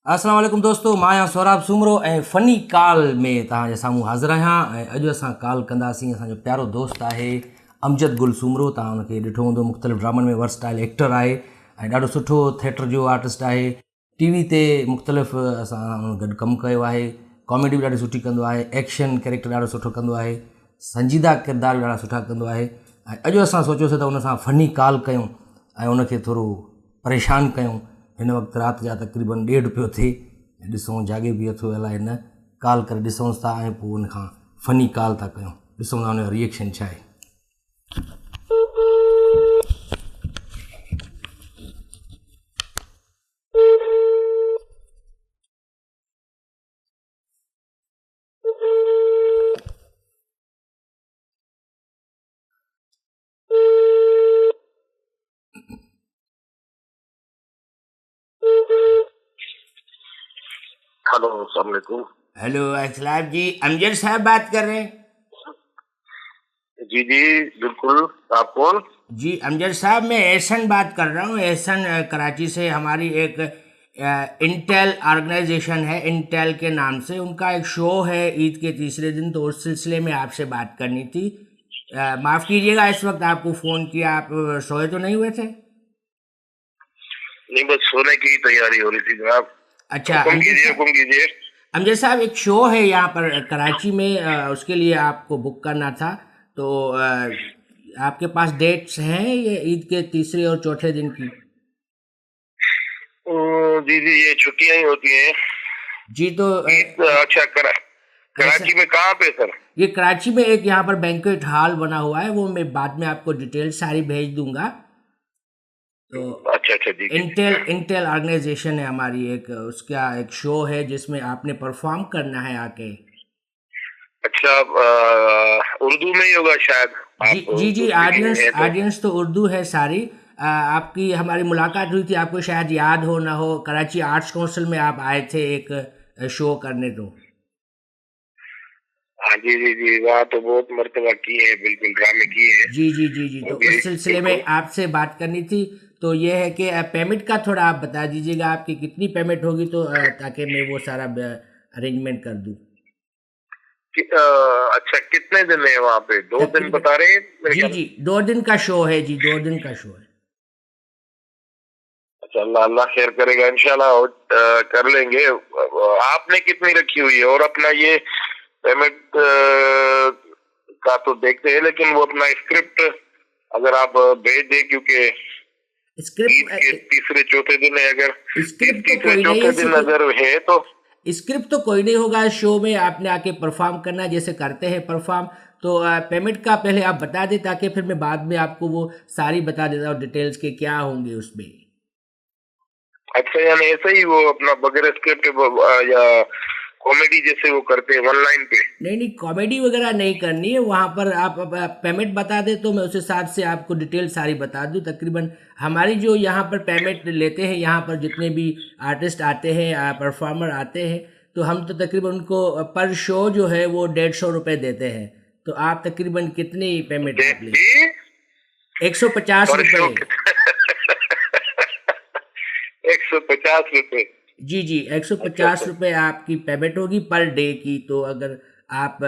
अस्सलाम वालेकुम दोस्तों, मां आहियां सौराब सूमरो ऐं फ़नी कॉल में तव्हांजे साम्हूं हाज़िर आहियां। ऐं अॼु असां कॉल कंदासीं असांजो प्यारो दोस्त आहे अमजद गुल सूमरो। तव्हां हुनखे ॾिठो हूंदो, मुख़्तलिफ़ ड्रामनि में वर्सटाइल एक्टर आहे ऐं ॾाढो सुठो थिएटर जो आर्टिस्ट आहे। टीवी ते मुख़्तलिफ़ असां हुन गॾु कमु कयो आहे। कॉमेडी बि ॾाढी सुठी कंदो आहे, एक्शन कैरेक्टर ॾाढो सुठो कंदो आहे, संजीदा किरदार बि ॾाढा सुठा कंदो आहे। ऐं अॼु असां सोचियोसीं त हुन सां फ़नी कॉल कयूं ऐं हुनखे थोरो परेशान कयूं। हिन वक़्तु राति जा तक़रीबन 1:30 पियो थिए ऐं ॾिसूं जाॻे बि अथो अलाए न। कॉल करे ॾिसूंसि था ऐं पोइ हुन खां फ़नी कॉल था कयूं, ॾिसूं था हुनजो रिएक्शन छा आहे। हेलो, अस्सलाम वालेकुम। हेलो असलाम जी, अमजद साहब बात कर रहे हैं? जी जी बिल्कुल। आप कौन? जी अमजद साहब, मैं एहसन बात कर रहा हूँ। एहसन कराची से। हमारी एक इंटेल ऑर्गेनाइजेशन है, इंटेल के नाम से। उनका एक शो है ईद के तीसरे दिन, तो उस सिलसिले में आपसे बात करनी थी। माफ़ कीजिएगा इस वक्त आपको फ़ोन किया। आप सोए तो नहीं हुए थे? नहीं, बस सोने की तैयारी हो रही थी जनाब। अच्छा हुक्म अमजद कीजिए, साहब, हुक्म कीजिए। अमजद साहब एक शो है यहाँ पर कराची में, उसके लिए आपको बुक करना था। तो आपके पास डेट्स हैं ये ईद के तीसरे और चौथे दिन की? जी जी, ये छुट्टियां ही होती हैं। जी तो अच्छा, ऐसा, कराची में कहाँ पे सर? ये कराची में एक यहाँ पर बैंक्वेट हॉल बना हुआ है, वो मैं बाद में आपको डिटेल सारी भेज दूंगा। तो अच्छा अच्छा, जी जी। इंटेल इंटेल ऑर्गेनाइजेशन है हमारी एक, उसका एक शो है जिसमें आपने परफॉर्म करना है आके। अच्छा, उर्दू में ही होगा शायद। जी आप जी जी, उर्दू स्पीकिंग ऑडियंस है तो। ऑडियंस तो उर्दू है सारी। आपकी हमारी मुलाकात हुई थी, आपको शायद याद हो ना हो, कराची आर्ट्स काउंसिल में आप आए थे एक शो करने। तो हाँ जी जी जी, वहाँ तो बहुत मर्तबा की है, बिल्कुल ड्रामे किए हैं। जी जी जी जी, तो वो भी उस सिलसिले बिल्कुल। में आपसे बात करनी थी। तो ये है कि पेमेंट का थोड़ा आप बता दीजिएगा, आपकी कितनी पेमेंट होगी, तो ताकि मैं वो सारा अरेंजमेंट कर दूँ। अच्छा, कितने दिन है वहाँ पे? 2 दिन तकरीबन, बता रहे हैं मेरे जी ख्याल। जी, 2 दिन का शो है जी, 2 दिन का शो है। अच्छा, अल्लाह अल्लाह खैर करेगा इंशाल्लाह। कर लेंगे। आपने कितनी रखी हुई है? और अपना ये पेमेंट का तो देखते हैं, लेकिन वो अपना स्क्रिप्ट अगर आप भेज दें, क्योंकि ईद के स्क्रिप्ट तीसरे चौथे दिन है। अगर स्क्रिप्ट तो तीसरे कोई नहीं चौथे है, दिन सिर्फ अगर है तो। स्क्रिप्ट तो कोई नहीं होगा। शो में आपने आके परफॉर्म करना है, जैसे करते हैं परफॉर्म। तो पेमेंट का पहले आप बता दें, ताकि फिर मैं बाद में आपको वो सारी बता देता हूँ डिटेल्स के क्या होंगे उसमें। अच्छा, यानी ऐसे ही वो अपना बगैर स्क्रिप्ट या कॉमेडी जैसे वो करते हैं वन लाइन पे? नहीं नहीं, कॉमेडी वगैरह नहीं करनी है वहाँ पर। आप पेमेंट बता दें तो मैं उस हिसाब से आपको डिटेल सारी बता दूँ। तकरीबन हमारी जो यहाँ पर पेमेंट लेते हैं, यहाँ पर जितने भी आर्टिस्ट आते हैं, परफॉर्मर आते हैं, तो हम तो तकरीबन उनको पर शो जो है वो 150 रुपये देते हैं। तो आप तकरीबन कितनी पेमेंट आप ले? जी, 150 पर शो रुपये। 150 रुपए? जी जी, एक सौ अच्छा पचास अच्छा। रुपये आपकी पेमेंट होगी पर डे की। तो अगर आप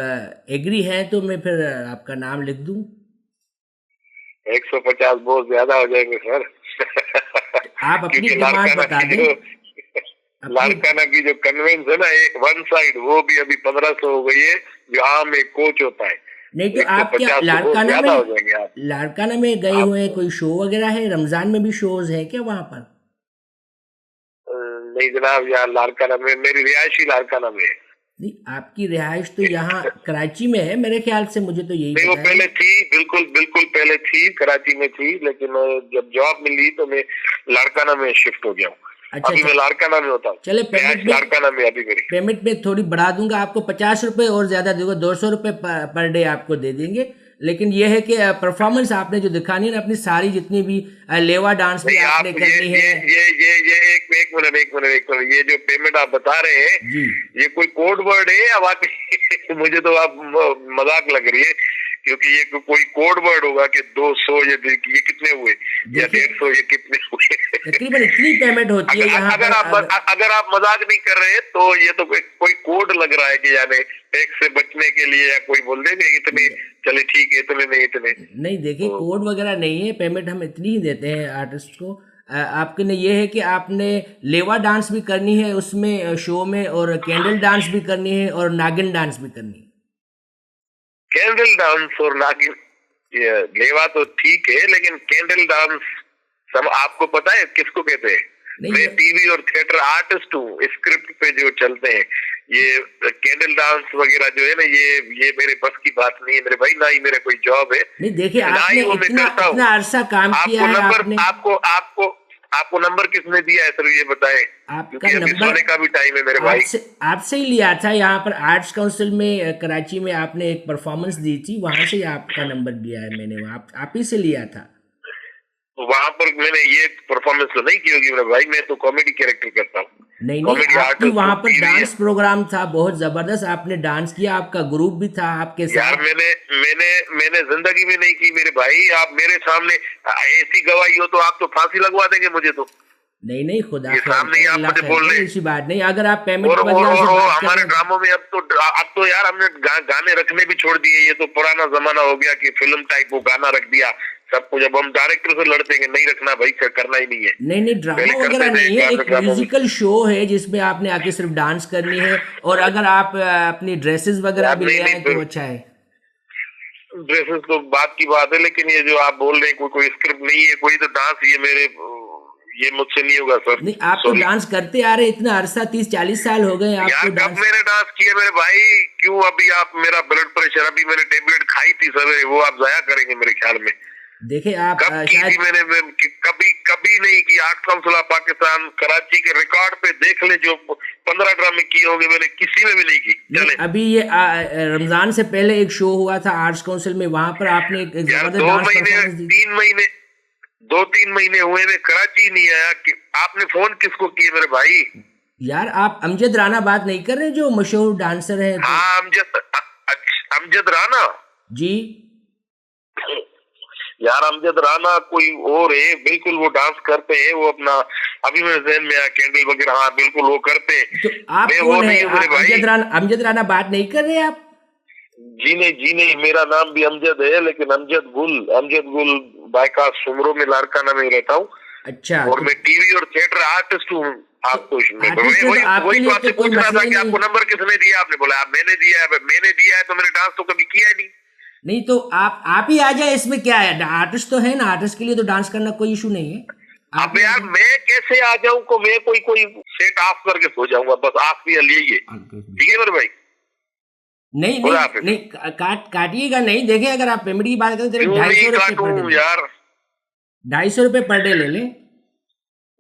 एग्री हैं तो मैं फिर आपका नाम लिख दूँ। 150 बहुत ज्यादा हो जाएंगे सर। आप अपनी क्योंकि डिमांड बता दें अपनी। लाड़काना की जो कन्वेंस है ना, एक वन साइड, वो भी अभी 1500 हो गई है, जो आम एक कोच होता है। नहीं तो आप क्या 150 तो बहुत लाड़काना ज्यादा में हो जाएंगे। लाड़काना में गए आप हुए हैं? कोई शो वगैरह है? रमजान में भी शोज है क्या वहाँ पर? नहीं जनाब, यहाँ लाड़काना में मेरी रिहायशी लाड़काना में है। नहीं, आपकी रिहाइश तो यहाँ कराची में है मेरे ख्याल से, मुझे तो यही नहीं, वो पता है। पहले थी, बिल्कुल बिल्कुल पहले थी, कराची में थी, लेकिन जब जॉब मिली तो मैं लाड़काना में शिफ्ट हो गया हूँ। अच्छा अभी अच्छा, मैं लाड़काना में होता हूँ। चले रिहायश लाड़काना में अभी मेरी। पेमेंट में थोड़ी बढ़ा दूंगा आपको, 50 रुपये और ज़्यादा दूंगा, 200 रुपये पर डे आपको दे देंगे। लेकिन यह है कि परफॉर्मेंस आपने जो दिखानी है ना, अपनी सारी जितनी भी लेवा डांस भी नहीं, आपने आप करनी है। एक मिनट, ये जो पेमेंट आप बता रहे हैं, जी ये कोई कोड वर्ड है या वाकई? मुझे तो आप मजाक लग रही है क्योंकि ये कोई कोड वर्ड होगा कि 200 ये कितने हुए या 150 ये कितने हुए। तकरीबन इतनी पेमेंट होती है यहाँ अगर पर। अगर आप मजाक नहीं कर रहे तो ये तो कोई कोड लग रहा है कि यानी टैक्स से बचने के लिए, या कोई बोल देंगे इतने, चले ठीक है इतने नहीं इतने नहीं। देखिए कोड वगैरह नहीं है, पेमेंट हम इतनी ही देते हैं आर्टिस्ट को। आपके ने ये है कि आपने लेवा डांस भी करनी है उसमें शो में, और कैंडल डांस भी करनी है, और नागिन डांस भी करनी है। कैंडल डांस और नागिन, ये लेवा तो ठीक है, लेकिन कैंडल डांस सब आपको पता है किसको कहते हैं? मैं टीवी और थिएटर आर्टिस्ट हूँ, स्क्रिप्ट पे जो चलते हैं ये कैंडल डांस वगैरह जो है ना, ये मेरे बस की बात नहीं है मेरे भाई, ना ही मेरा कोई जॉब है। नहीं देखिए आपने इतना अरसा काम किया है। आपको नंबर किसने दिया है सर, ये बताएं? आपका नंबर सोने का भी टाइम है मेरे भाई। आपसे ही लिया था, यहाँ पर आर्ट्स काउंसिल में कराची में आपने एक परफॉर्मेंस दी थी, वहां से ही आपका नंबर दिया है मैंने, आप ही से लिया था। वहां पर मैंने ये परफॉर्मेंस तो नहीं की होगी मेरे भाई, मैं तो कॉमेडी कैरेक्टर करता हूँ। नहीं आपकी वहां पर डांस प्रोग्राम था बहुत जबरदस्त, आपने डांस किया, आपका ग्रुप भी था आपके साथ। यार मैंने जिंदगी में नहीं की मेरे भाई, आप मेरे सामने ऐसी गवाही हो तो आप तो फांसी लगवा देंगे मुझे तो। नहीं खुदा सामने आप मुझे बोल रहे, ऐसी बात नहीं। अगर आप पेमेंट और हमारे ड्रामों में अब तो यार हमने गाने रखने भी छोड़ दिए, ये तो पुराना जमाना हो गया कि फिल्म टाइप वो गाना रख दिया सब कुछ। अब हम डायरेक्टर से लड़ते नहीं रखना भाई, करना ही नहीं है। नहीं ड्रामा वगैरह नहीं है, एक म्यूजिकल शो है जिसमें आपने आके सिर्फ डांस करनी है, और अगर आप अपनी ड्रेसेस वगैरह भी ले आए तो अच्छा है। ड्रेसेस तो बात की बात है, लेकिन ये जो आप बोल रहे हैं कोई स्क्रिप्ट नहीं है, कोई तो डांस, ये मुझसे नहीं होगा सर। नहीं आप तो डांस करते आ रहे इतना अरसा, 30-40 साल हो गए आपको डांस। कब मैंने डांस किया मेरे भाई? क्यों अभी आप मेरा ब्लड प्रेशर, अभी मैंने टेबलेट खाई थी सर, वो आप जाया करेंगे मेरे ख्याल में। देखिए आप शायद मैंने कभी नहीं की। Art council of Pakistan Karachi के रिकॉर्ड पे देख ले, जो 15 ड्रामे किए होंगे मैंने किसी में भी नहीं की। चले अभी ये रमजान से पहले एक शो हुआ था आर्ट्स काउंसिल में, वहां पर आपने एक जबरदस्त डांस परफॉर्मेंस दी। 2-3 महीने हुए मैं कराची नहीं आया कि आपने फोन किसको किए मेरे भाई? यार आप अमजद राना बात नहीं कर रहे जो मशहूर डांसर है? हाँ अमजद राना जी। यार अमजद राना कोई और है बिल्कुल, वो डांस करते हैं, वो अपना अभी मेरे ज़हन में आया कैंडल वगैरह, हाँ बिल्कुल वो करते हैं। तो आप कौन है? अमजद राना बात नहीं कर रहे आप? जी नहीं मेरा नाम भी अमजद है, लेकिन अमजद गुल बाइकास सुमरो में लारकाना में रहता हूँ। अच्छा। और मैं टीवी और थिएटर आर्टिस्ट हूँ। आपको वही तो आपसे पूछना था कि आपको नंबर किसने दिया? आपने बोला मैंने दिया है, तो मैंने डांस तो कभी किया ही नहीं। तो आप ही आ जाए, इसमें क्या है? आर्टिस्ट तो है ना, आर्टिस्ट के लिए तो डांस करना कोई इशू नहीं है। अब यार मैं कैसे आ जाऊं को, मैं कोई सेट ऑफ करके सो जाऊंगा बस, आप भी लिए ठीक है मेरे भाई। नहीं काटिएगा नहीं। देखिए अगर आप पेमेंट की बात करें तो 250 रुपए पर डे ले लें।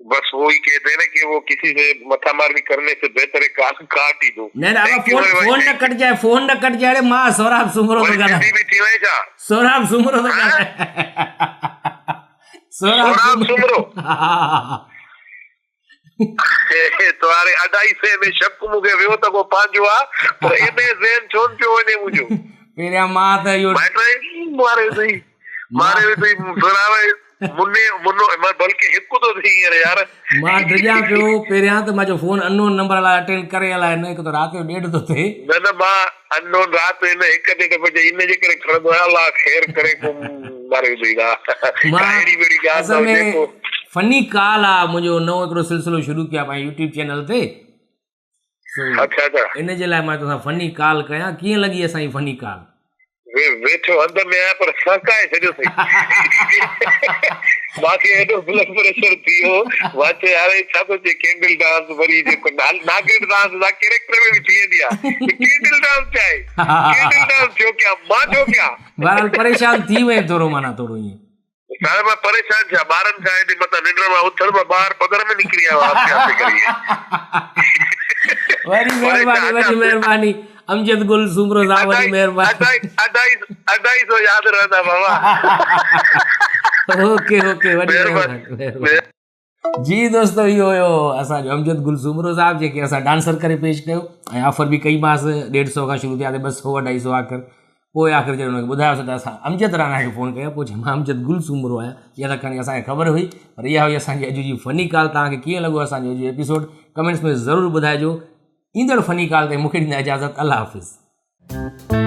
बस वही कहते हैं ना कि वो किसी से मथा मारनी करने से बेहतर है काट ही दो। फोन न कट जाए, फोन न कट जाए। माँ सोराब सुमरो तो गाना, सोराब सुमरो तो गाना, सोराब सुमरो तुम्हारे अडाई से में शक मुके वियो तको पांजवा पर एने ज़हन छोन पियो ने मुजो पेरिया मां त यो मारे सही सुनावे मुन्नो बल्कि हिकु तो थी यार मां डरिया पियो। पेरिया तो माजो फोन अननोन नंबर ला अटेंड करे ला ने तो रात जो 1:30 तो थे न मां अननोन रात ने 1:30 बजे इन जे करे खड़ो अल्लाह खैर करे को मारे सहीगा कायड़ी बेड़ी गा तो देखो फनी कॉल आ मुझो नओ एकड़ो सिलसिलो शुरू किया पाए YouTube चैनल ते। अच्छा इन जे लाइ मां तो फनी कॉल कया। कीअं लगी असाई फनी कॉल? वेठो अंदर में आया पर सकाए छॾियो सही बाक़ी एॾो ब्लड प्रेशर थियो वाचे यार छा तो जे कैंडल डांस वरी जेको नागिन डांस दा कैरेक्टर में भी थी वेंदी आहे। कैंडल डांस चाहे कैंडल डांस थियो क्या मां थियो क्या बहरहाल परेशान थी वे थोरो माना थोरो ये सारे मैं परेशान था बारन का है मत निंद्र में उथड़ में बाहर पदर में निकली आया आपसे करिए वरी मेहरबानी अमजद गुल सुमरो साहब वरी मेहरबानी अडाई सो याद रहता बाबा ओके वरी मेहरबानी जी। दोस्तों इहो हुयो असांजो अमजद गुल सुमरो साहब जेके असां डांसर करे पेश कयो ऐं ऑफर बि कई मांसि 150 खां शुरू थिया 200 250 आकर पोइ आख़िर जॾहिं हुनखे ॿुधायोसीं त असां अमजद राणा खे फ़ोन कयो, पोइ चई मां अमजद गुल सूमरो आहियां। इहा त खणी असांखे ख़बर हुई, पर इहा हुई असांजी अॼु जी फ़नी कॉल। तव्हांखे कीअं लॻो असांजो अॼु एपिसोड, कमेंट्स में ज़रूरु ॿुधाइजो। ईंदड़ फ़नी कॉल ते मूंखे ॾींदा इजाज़त। अल्लाह हाफ़िज़।